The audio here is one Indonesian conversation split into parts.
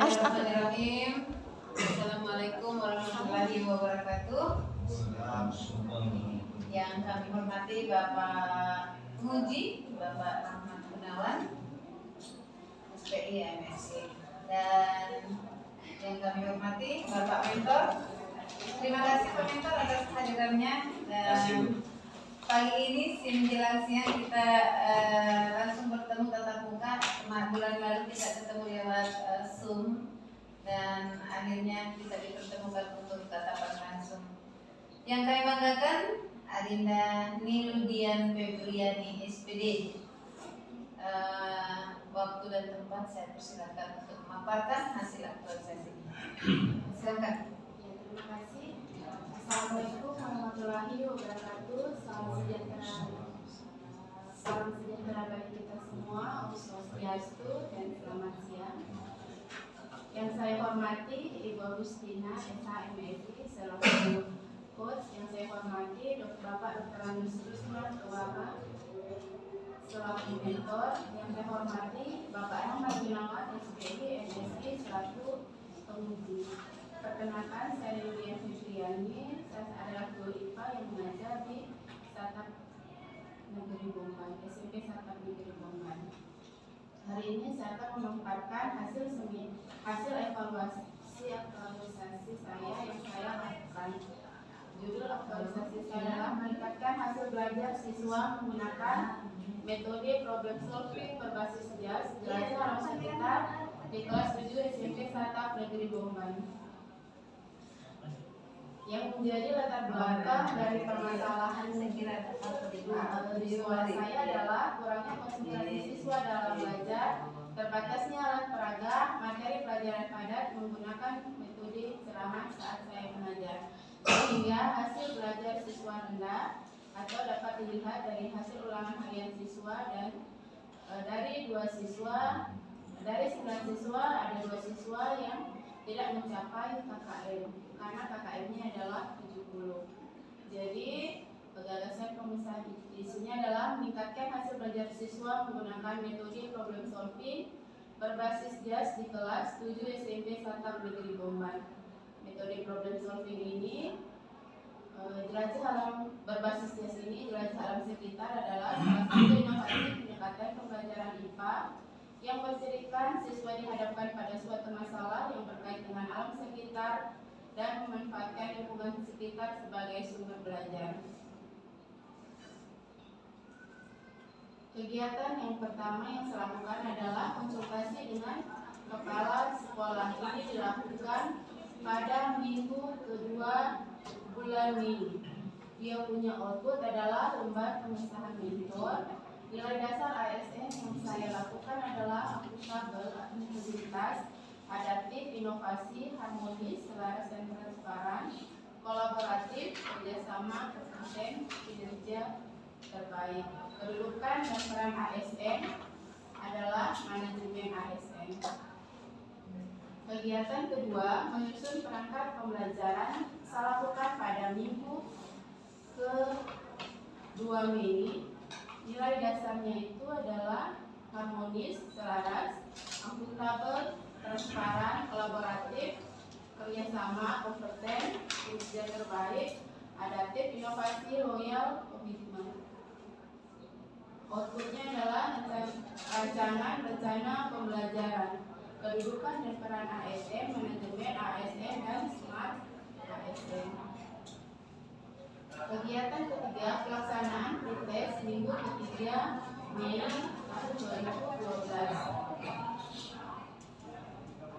Bismillahirrahmanirrahim. Assalamualaikum warahmatullahi wabarakatuh. Yang kami hormati Bapak Muji, Bapak Rahmat Gunawan, SPI MSI, dan yang kami hormati Bapak Mentor. Terima kasih Pak Mentor atas kehadirannya. Dan pagi ini menjelang siang kita langsung bertemu tatap muka. Bulan lalu kita ketemu lewat Zoom dan akhirnya kita dipertemukan untuk tatapan langsung. Yang kami banggakan Adinda Niludian Febriani SPD. Waktu dan tempat saya persilakan untuk memaparkan hasil aktualisasi. Silakan. Ya, terima kasih. Assalamualaikum warahmatullahi wabarakatuh. Salam sejahtera bagi kita semua. Om Swastiastu dan selamat siang. Yang saya hormati Ibu Agustina SHMSI selaku coach. Yang saya hormati Bapak Dr. Anus Rusman Kewaba selaku mentor. Yang saya hormati Bapak Rahmat Gunawan SPI MSI selaku penguji. Perkenalkan, saya Niludian Febriani. Saya adalah guru IPA yang mengajar di Satap Negeri Bombay, SMP Satap Negeri Bombay. Hari ini saya akan memaparkan hasil evaluasi aktualisasi saya yang saya lakukan. Judul aktualisasi saya adalah meningkatkan hasil belajar siswa menggunakan metode problem solving berbasis JAS jelajah alam sekitar di kelas 7 SMP Satap Negeri Bombay. Yang menjadi latar belakang dari permasalahan siswa saya adalah kurangnya konsentrasi siswa dalam belajar, terbatasnya alat peraga, materi pelajaran padat menggunakan metode ceramah saat saya mengajar, sehingga hasil belajar siswa rendah atau dapat dilihat dari hasil ulangan harian siswa dan dari 9 siswa ada 2 siswa yang tidak mencapai KKM karena KKM-nya adalah 70. Jadi gagasan pengusaha isinya adalah meningkatkan hasil belajar siswa menggunakan metode problem solving berbasis JAS di kelas 7 SMP Satap Negeri Bombay. Metode problem solving ini jelajah alam berbasis JAS ini, jelajah alam sekitar adalah salah satu inovasi pendekatan pembelajaran IPA yang menjadikan siswa dihadapkan pada suatu masalah yang berkait dengan alam sekitar dan memanfaatkan lingkungan sekitar sebagai sumber belajar. Kegiatan yang pertama yang saya lakukan adalah konsultasi dengan kepala sekolah. Ini dilakukan pada minggu kedua bulan Mei. Dia punya output adalah lembar pengesahan mentor. Nilai dasar ASN yang saya lakukan adalah akuntabel, akuntabilitas, adaptif, inovasi, harmonis, selaras dan transparan, kolaboratif, kerjasama, kompeten, kinerja terbaik. Kedudukan dan peran ASN adalah manajemen ASN. Kegiatan kedua, menyusun perangkat pembelajaran saya lakukan pada minggu ke-2 Mei. Nilai dasarnya itu adalah harmonis, selaras, akuntabel, transparan, kolaboratif, kerjasama, kompeten, kinerja terbaik, adaptif, inovasi, loyal, komitmen. Outputnya adalah rancangan rencana pembelajaran, kedudukan dan peran ASN, manajemen ASN, dan smart ASN. Kegiatan ketiga, pelaksanaan pretest minggu ketiga Mei tahun 2012.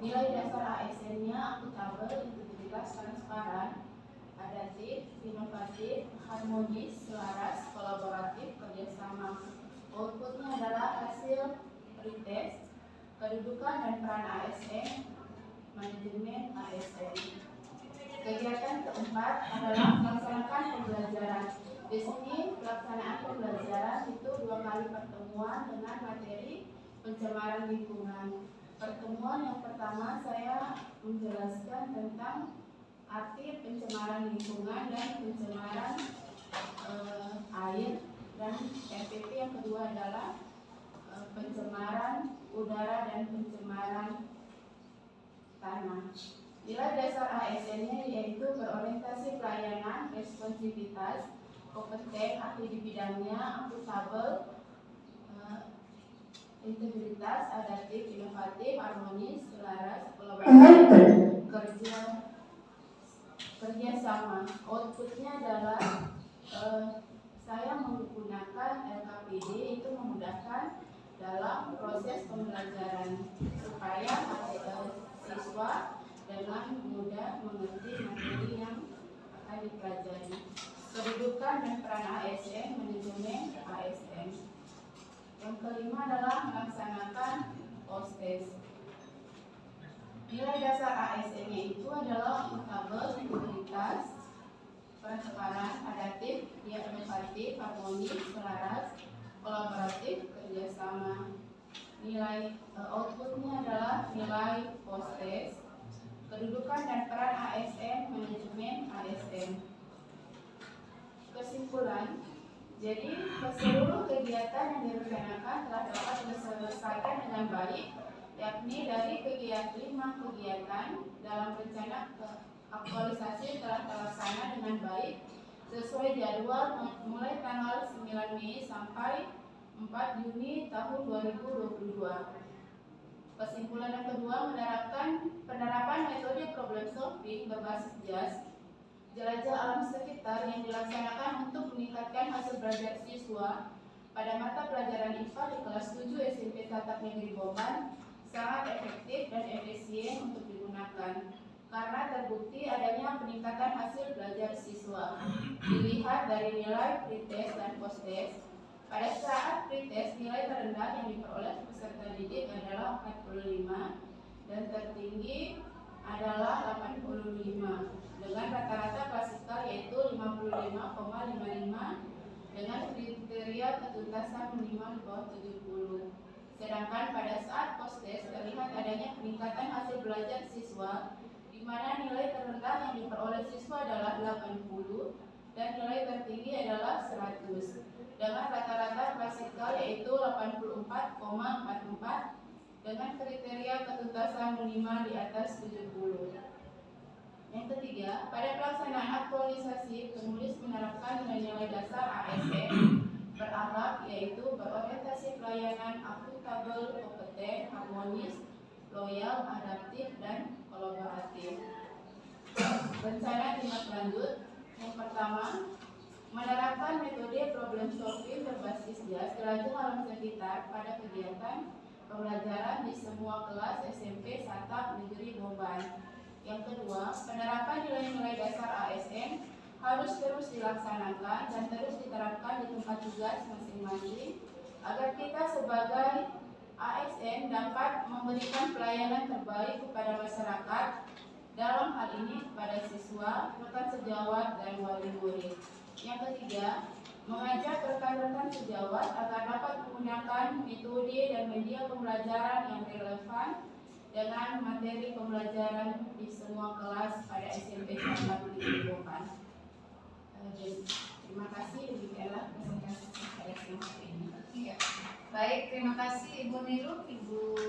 Nilai dasar ASN-nya akuntabel, integritas, transparan, adaptif, inovatif, harmonis, selaras, kolaboratif, kerjasama. Outputnya adalah hasil pretest, kedudukan dan peran ASN, manajemen ASN. Kegiatan keempat adalah melaksanakan pembelajaran. Di sini pelaksanaan pembelajaran itu 2 kali pertemuan dengan materi pencemaran lingkungan. Pertemuan yang pertama saya menjelaskan tentang arti pencemaran lingkungan dan pencemaran air, dan RPP yang kedua adalah pencemaran udara dan pencemaran tanah. Nilai dasar ASN-nya yaitu berorientasi pelayanan, responsivitas, kompeten, ahli di bidangnya, akuntabel, integritas, adaptif, inovatif, harmonis, selaras, kolaboratif, kerjasama. Outputnya adalah saya menggunakan LKPD itu memudahkan dalam proses pembelajaran supaya siswa dengan mudah mengerti materi yang akan dipelajari. Kedudukan dan peran ASN, manajemen ASN. Yang kelima adalah melaksanakan post-test. Nilai dasar ASN-nya itu adalah akuntabel, integritas, transparan, adaptif, inovatif, harmonis, selaras, kolaboratif, kerjasama. Nilai outputnya adalah nilai post-test. Kedudukan dan peran ASN, manajemen ASN. Kesimpulan, jadi seluruh kegiatan yang direncanakan telah dapat diselesaikan dengan baik, yakni dari 5 kegiatan dalam rencana aktualisasi telah terlaksana dengan baik sesuai jadwal mulai tanggal 9 Mei sampai 4 Juni tahun 2022. Kesimpulan yang kedua, penerapan metode problem solving berbasis JAS, jelajah alam sekitar yang dilaksanakan untuk meningkatkan hasil belajar siswa pada mata pelajaran IPA di kelas 7 SMP Tatap Negeri Boban sangat efektif dan efisien untuk digunakan karena terbukti adanya peningkatan hasil belajar siswa. Dilihat dari nilai pretest dan posttest. Pada saat pretest, nilai terendah yang diperoleh peserta didik adalah 45 dan tertinggi adalah 85 dengan rata-rata klasikal yaitu 55,55 dengan kriteria ketuntasan minimal di bawah 70. Sedangkan pada saat post-test terlihat adanya peningkatan hasil belajar siswa di mana nilai terendah yang diperoleh siswa adalah 80 dan nilai tertinggi adalah 100 dengan rata-rata klasikal yaitu 84,44 dengan kriteria ketuntasan minimal di atas 70. Yang ketiga, pada pelaksanaan aktualisasi, penulis menerapkan nilai-nilai dasar ASN berakhlak yaitu berorientasi pelayanan, akuntabel, kompeten, harmonis, loyal, adaptif, dan kolaboratif. Rencana tindak lanjut. Yang pertama, menerapkan metode problem solving berbasis JAS, jelajah alam sekitar pada kegiatan pembelajaran di semua kelas SMP Tatap Negeri Boban. Yang kedua, penerapan nilai-nilai dasar ASN harus terus dilaksanakan dan terus diterapkan di tempat tugas masing-masing agar kita sebagai ASN dapat memberikan pelayanan terbaik kepada masyarakat, dalam hal ini kepada siswa, rekan sejawat, dan wali murid. Yang ketiga, mengajak rekan-rekan sejawat agar dapat menggunakan metode dan media pembelajaran yang relevan dengan materi pembelajaran di semua kelas pada SMP Tatap Negeri Boban. Terima kasih, demikianlah presentasi saya siang hari ini. Iya. Baik, terima kasih Ibu Nilu, Ibu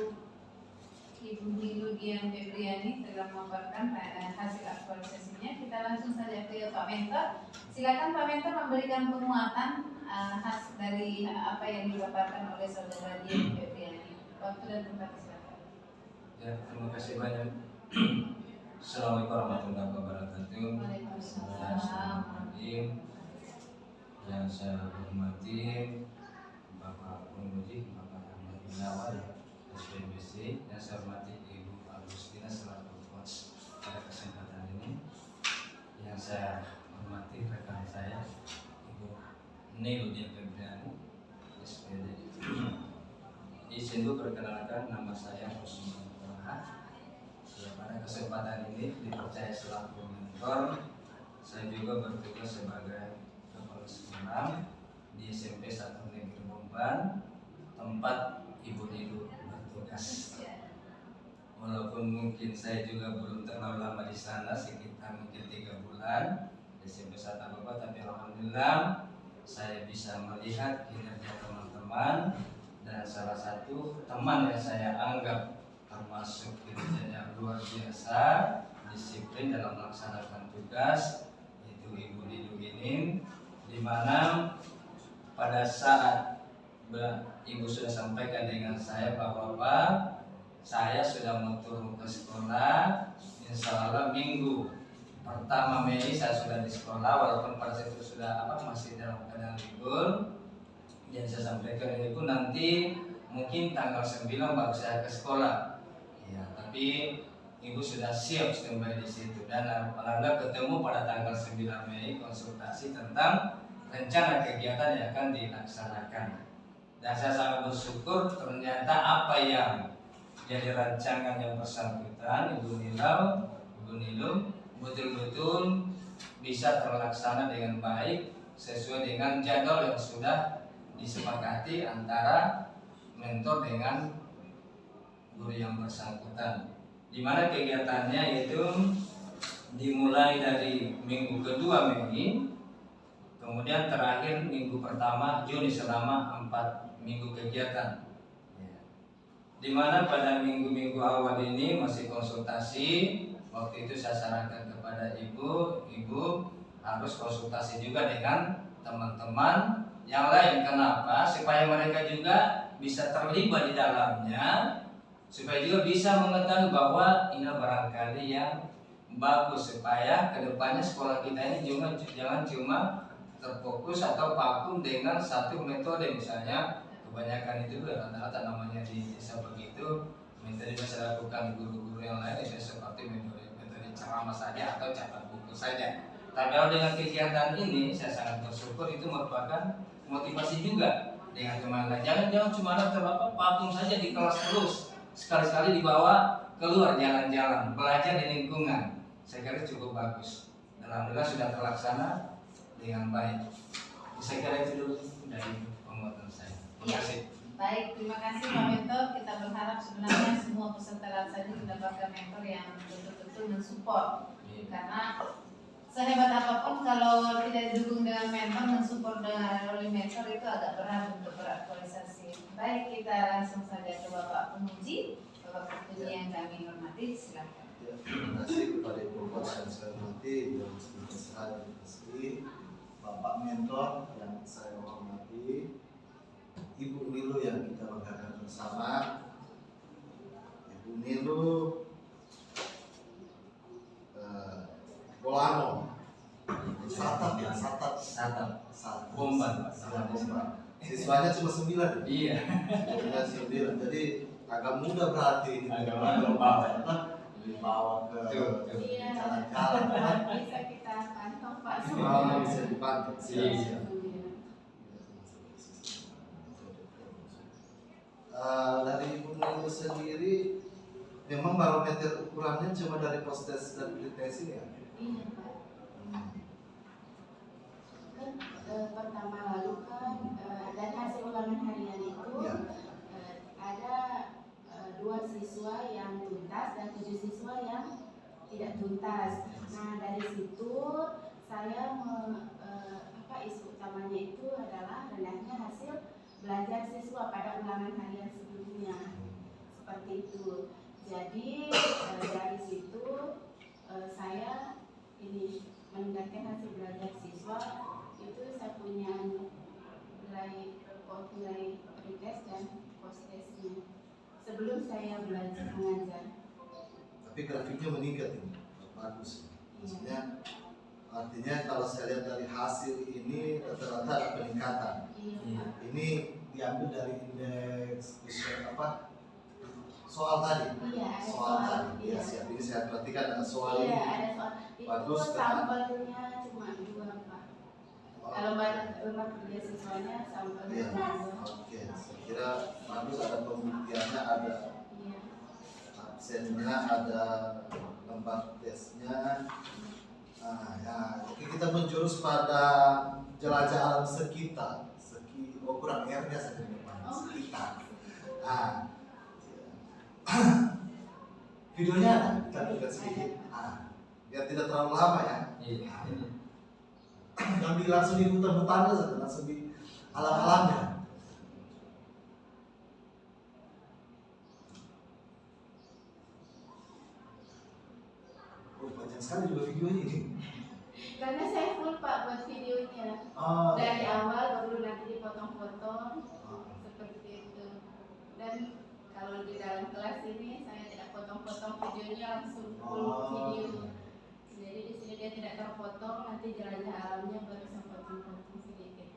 Nilu Dian Febriani telah memaparkan hasil aktualisasinya. Kita langsung saja ke Pak Mentor. Silakan Pak Mentor memberikan penguatan khas dari apa yang dipaparkan oleh Saudara Dian Febriani. Waktu dan tempat silakan. Ya, terima kasih banyak. Assalamualaikum warahmatullahi wabarakatuh. Waalaikumsalam. Yang saya hormati Bapak Penguji, Bapak Ahmad Gunawan, SPBC. Yang saya hormati Ibu Agustina selaku coach pada kesempatan ini. Yang saya hormati rekan saya Ibu Nilu Dian Febriani, SPD. Izin dulu perkenalkan, nama saya Rusman. Ya, pada kesempatan ini dipercaya selaku mentor, saya juga bertugas sebagai kepala sekolah di SMP 1 Negeri Boban, tempat Ibu Nilu bertugas. Walaupun mungkin saya juga belum terlalu lama di sana, sekitar mungkin 3 bulan di SMP 1 Boban, tapi alhamdulillah saya bisa melihat kinerja teman-teman dan salah satu teman yang saya anggap termasuk kinerjanya luar biasa disiplin dalam melaksanakan tugas, itu Ibu Lidu ini, di mana pada saat Ibu sudah sampaikan dengan saya bahwa Pak, saya sudah mau turun ke sekolah, insya Allah minggu pertama Mei saya sudah di sekolah, walaupun pada saat itu sudah masih dalam keadaan libur. Dan saya sampaikan Ibu nanti mungkin tanggal 9 baru saya ke sekolah. Ya, tapi Ibu sudah siap standby di situ, dan alhamdulillah ketemu pada tanggal 9 Mei konsultasi tentang rencana kegiatan yang akan dilaksanakan. Dan saya sangat bersyukur ternyata apa yang jadi rancangan yang bersangkutan Ibu Nilu betul-betul bisa terlaksana dengan baik sesuai dengan jadwal yang sudah disepakati antara mentor dengan guru yang bersangkutan. Di mana kegiatannya yaitu dimulai dari minggu kedua Mei, kemudian terakhir minggu pertama Juni selama 4 minggu kegiatan. Di mana pada minggu-minggu awal ini masih konsultasi. Waktu itu saya sarankan kepada Ibu harus konsultasi juga dengan teman-teman yang lain. Kenapa? Supaya mereka juga bisa terlibat di dalamnya, supaya juga bisa mengetahui bahwa ini barangkali yang bagus, supaya kedepannya sekolah kita ini jangan cuma terfokus atau vakum dengan satu metode. Misalnya kebanyakan itu rata-rata namanya di desa begitu, metode bisa lakukan guru-guru yang lain seperti metode ceramah saja atau catat buku saja. Tapi kalau dengan kegiatan ini saya sangat bersyukur, itu merupakan motivasi juga dengan teman lain. Jangan cuma vakum saja di kelas terus, sekali-sekali dibawa keluar jalan-jalan, belajar di lingkungan. Saya kira cukup bagus. Alhamdulillah sudah terlaksana dengan baik. Saya kira itu dulu dari penguatan saya. Terima kasih. Baik, terima kasih Pak Mentor. Kita berharap sebenarnya semua peserta laksana mendapatkan mentor yang betul-betul mensupport. Karena sehebat apapun kalau tidak didukung dengan mentor, mensupport oleh mentor itu agak berat untuk beraktualisasi. Baik, kita langsung saja ke Bapak Penguji. Bapak Penguji yang kami hormati, silakan. Terima kasih kepada Ibu yang saya hormati, yang sehat dan Bapak Mentor yang saya hormati, Ibu Nilu yang kita banggakan bersama. Ibu Nilu Bolano, Satap, Bomba. Siswanya cuma 9. Iya. Siswanya 9. Jadi agak mudah berarti ini. Dibawa ke jalan-jalan. Bisa kita pantau Pak. Bisa dipantau. Dari Ibu Nilu sendiri, memang barometer ukurannya cuma dari postes dan pretest ini ya? Iya Pak. Kan pertama lalu kan dari hasil ulangan harian itu ada 2 siswa yang tuntas dan 7 siswa yang tidak tuntas. Nah dari situ saya isu utamanya itu adalah rendahnya hasil belajar siswa pada ulangan harian sebelumnya, seperti itu. Jadi dari situ saya ini meningkatkan hasil belajar siswa itu. Saya punya nilai pretest dan post-testnya sebelum saya belajar mengajar. Tapi grafiknya meningkat ini, bagus. Maksudnya artinya kalau saya lihat dari hasil ini rata-rata ada peningkatan. Ini diambil dari indeks soal tadi. Soal tadi. Iya. Siap. Ini saya perhatikan ada soal ini. Iya, ada soal. Bagus. Itu sampelnya cuma 2 Pak. Kalau banyak kerja siswanya sampelnya cuma 2. Oke. Saya kira bagus, ada pembuktiannya, ada absennya, ada tempat tesnya. Oke, kita menjurus pada jelajah alam sekitar. Kurang R-nya saja sekitar. Videonya ada, kita lihat sedikit. Biar tidak terlalu lama ya. Yang langsung di hutan-hutannya saja, langsung di alam-alamnya. Oh, panjang sekali juga videonya ini. Karena saya full Pak buat videonya. Oh, Dari awal baru nanti dipotong-potong oh. seperti itu. Dan kalau di dalam kelas ini saya tidak potong-potong videonya, langsung full video. Jadi di sini dia tidak terpotong, nanti jelajah alamnya baru saya potong-potong sedikit.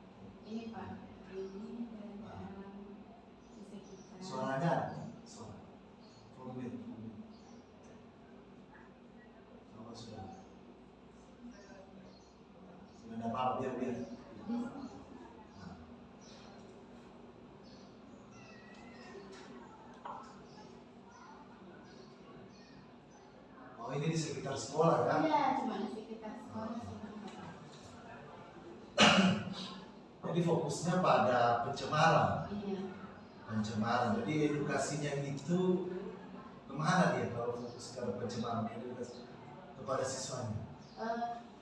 Ini Pak, ini jelajah alam di sekitar. Suaranya ada? Suara. Volume. Apa sudah? Sudah ada apa? Biar. Oh, ini di sekitar sekolah kan? Iya, cuma di sekitar sekolah sebenarnya. Jadi fokusnya pada pencemaran. Iya. Pencemaran. Jadi edukasinya itu kemana dia kalau fokus ke pencemaran edukasi kepada siswanya?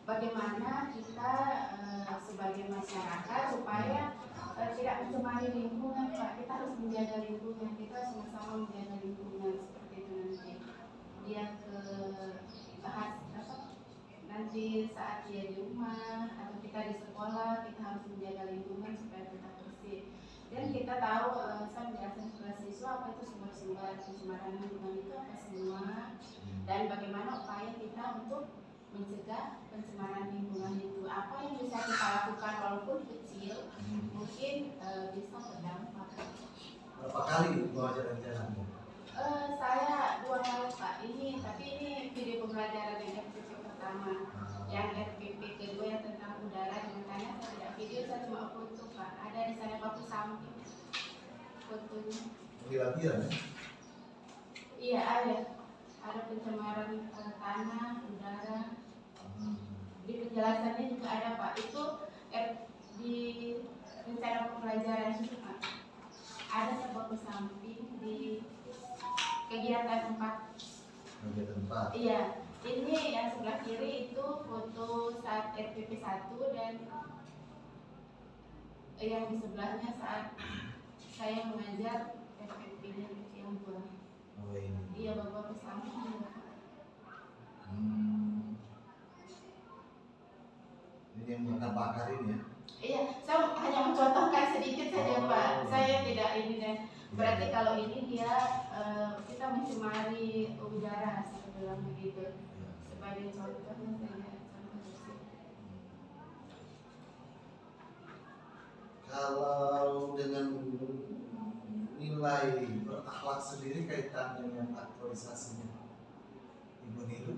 Bagaimana kita sebagai masyarakat supaya tidak mencemari lingkungan, Pak. Kita harus menjaga lingkungan, kita sama-sama menjaga lingkungan seperti itu nanti. Dia ke bahas apa? Nanti saat dia di rumah atau kita di sekolah, kita harus menjaga lingkungan supaya tetap bersih. Dan kita tahu, saya menjelaskan kepada siswa apa itu sumber-sumber pencemaran lingkungan itu apa semua, dan bagaimana upaya kita untuk mencegah pencemaran lingkungan itu. Apa yang bisa kita lakukan walaupun kecil, mungkin bisa berdampak. Berapa kali bawa jalan-jalan? Saya 2 kali Pak. Tapi ini video pembelajaran yang RPP pertama. Yang RPP kedua yang tentang udara, makanya saya tidak video, saya cuma foto Pak. Ada di sana waktu samping fotonya. Latihan ya? Iya ada. Ada pencemaran tanah, udara. Di penjelasannya juga ada Pak. Itu di rencana pembelajaran itu Pak. Ada sebuah samping di kegiatan 4. Kegiatan 4. Iya. Ini yang sebelah kiri itu foto saat RPP 1 dan yang di sebelahnya saat saya mengajar RPP yang 2. Oh ini. Iya bapak samping. Ini yang bakar ini ya? Iya, saya hanya mencontohkan sedikit saja Pak. Saya tidak ini dan berarti kalau ini dia kita mencemari udara saya bilang begitu. Sebagai contohnya saya contoh di sini. Kalau dengan nilai berakhlak sendiri kaitan dengan aktualisasinya Ibu Nilu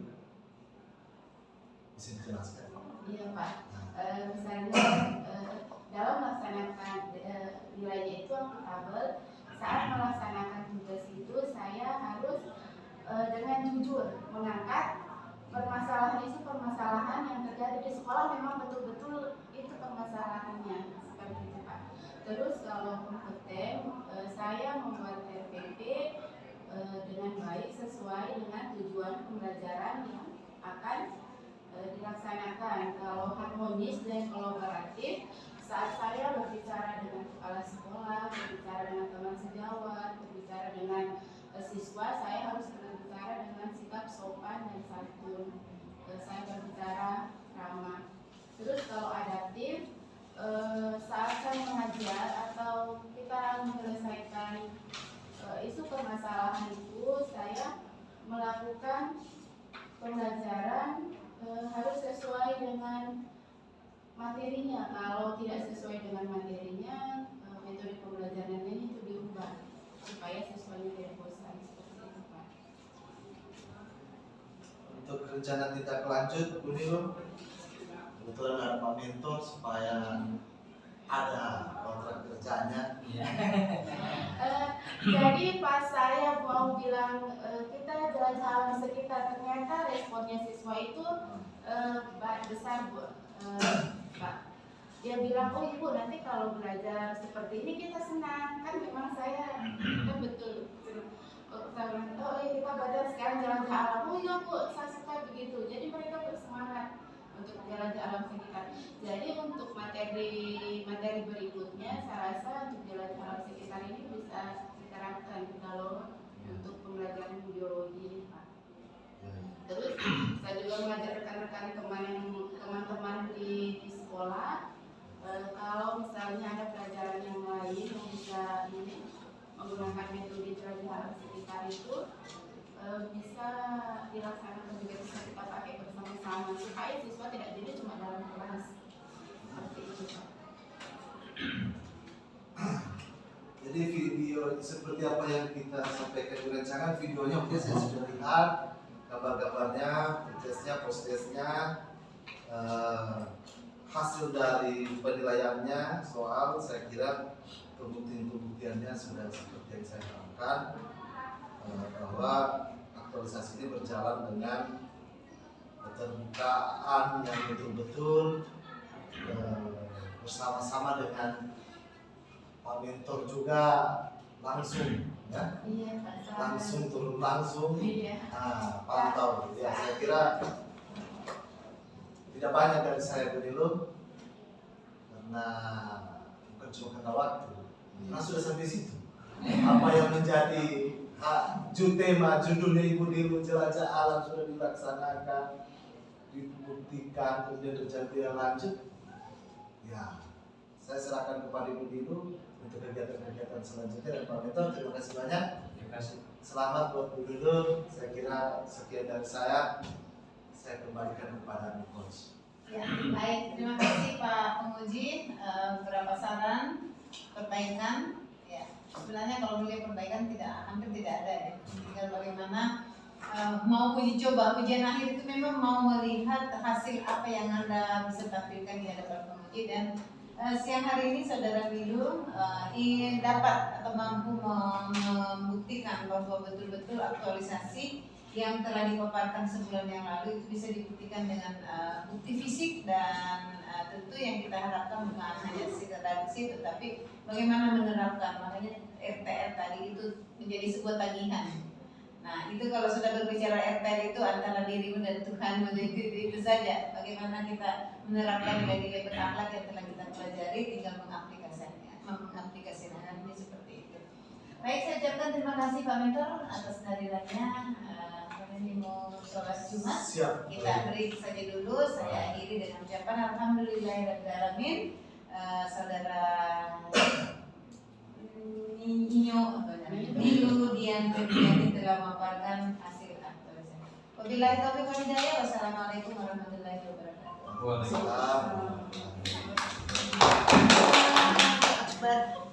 bisa dijelaskan? Iya Pak. Misalnya dalam melaksanakan nilainya itu akuntabel, saat melaksanakan tugas itu saya harus dengan jujur mengangkat permasalahan yang terjadi di sekolah, memang betul-betul itu permasalahannya seperti itu Pak. Terus kalau kompeten, saya membuat RPP dengan baik sesuai dengan tujuan pembelajaran yang akan dilaksanakan. Kalau harmonis dan kolaboratif, saat saya berbicara dengan kepala sekolah, berbicara dengan teman sejawat, berbicara dengan siswa, saya harus berbicara dengan sikap sopan dan santun. Saya berbicara ramah. Terus kalau adaptif, saat saya mengajar atau kita menyelesaikan isu permasalahan itu, saya melakukan pembelajaran harus sesuai dengan materinya. Kalau tidak sesuai dengan materinya, metode pembelajarannya itu diubah supaya siswanya tidak bosan seperti itu Pak. Untuk rencana tindak lanjut Bu Nilu, kebetulan ada Pak Mentor supaya ada kontrak kerjanya. Jadi pas saya mau bilang kita jalan-jalan sekitar, ternyata responnya siswa itu besar Bu. Pak, dia bilang, oh ibu nanti kalau belajar seperti ini kita senang, kan memang saya kan betul. Saya bilang, oh iya kita belajar sekarang jalan-jalan alam, oh iya Bu saya suka begitu. Jadi mereka bersemangat untuk jalan-jalan alam sekitar. Jadi untuk materi berikutnya saya rasa untuk jalan-jalan alam sekitar ini bisa diterapkan kalau untuk pembelajaran biologi Pak. Terus saya fasilitas itu bisa dilaksanakan juga bisa kita pakai bersama-sama supaya siswa tidak jadi cuma dalam kelas seperti itu Pak. Jadi video seperti apa yang kita sampaikan di rancangan videonya mungkin saya sudah lihat gambar-gambarnya, tesnya, post-tesnya, hasil dari penilaiannya soal saya kira pembuktiannya sudah seperti yang saya harapkan, bahwa aktualisasi ini berjalan dengan keterbukaan yang betul-betul bersama-sama dengan Pak Mentor juga langsung ya, Iya Pak. langsung turun langsung Iya. pantau ya. Saya kira tidak banyak dari saya Bunilu karena bukan cuma karena waktu, karena sudah sampai situ. Apa yang menjadi tema judulnya Ibu Nilu Jelajah Alam sudah dilaksanakan, dibuktikan, kemudian terjadi yang lanjut. Ya, saya serahkan kepada Ibu Nilu untuk kegiatan-kegiatan selanjutnya. Dan Pak Mentor, terima kasih banyak. Terima kasih. Selamat buat Bu Nilu. Saya kira sekian dari saya. Saya kembalikan kepada Coach. Ya, baik. Terima kasih Pak Penguji. Beberapa saran, perbaikan. Ya, sebenarnya kalau melihat perbaikan hampir tidak ada ya. Tinggal bagaimana mau uji coba ujian akhir itu memang mau melihat hasil apa yang Anda bisa tampilkan di hadapan penguji. Dan siang hari ini Saudara Nilu ingin dapat atau mampu membuktikan bahwa betul-betul aktualisasi yang telah dipaparkan sebulan yang lalu itu bisa dibuktikan dengan bukti fisik. Dan tentu yang kita harapkan bukan hanya sekedar di situ, tapi bagaimana menerapkan. Makanya RTL tadi itu menjadi sebuah tagihan. Nah, itu kalau sudah berbicara RTL itu antara dirimu dan Tuhan, itu saja. Bagaimana kita menerapkan nilai-nilai berakhlak yang telah kita pelajari, tinggal mengaplikasikannya seperti itu. Baik, saya ucapkan terima kasih Pak Mentor atas kehadirannya. Ini mau sholat Jumat. Siap. Kita break saja dulu. Saya akhiri dengan ucapan alhamdulillahirobbilalamin. Saudara Nilu Dian Febriani telah memaparkan hasil aktualisasi. Wabillahi taufiq wal hidayah. Wassalamualaikum warahmatullahi wabarakatuh. Waalaikumsalam. Salam. Akbar.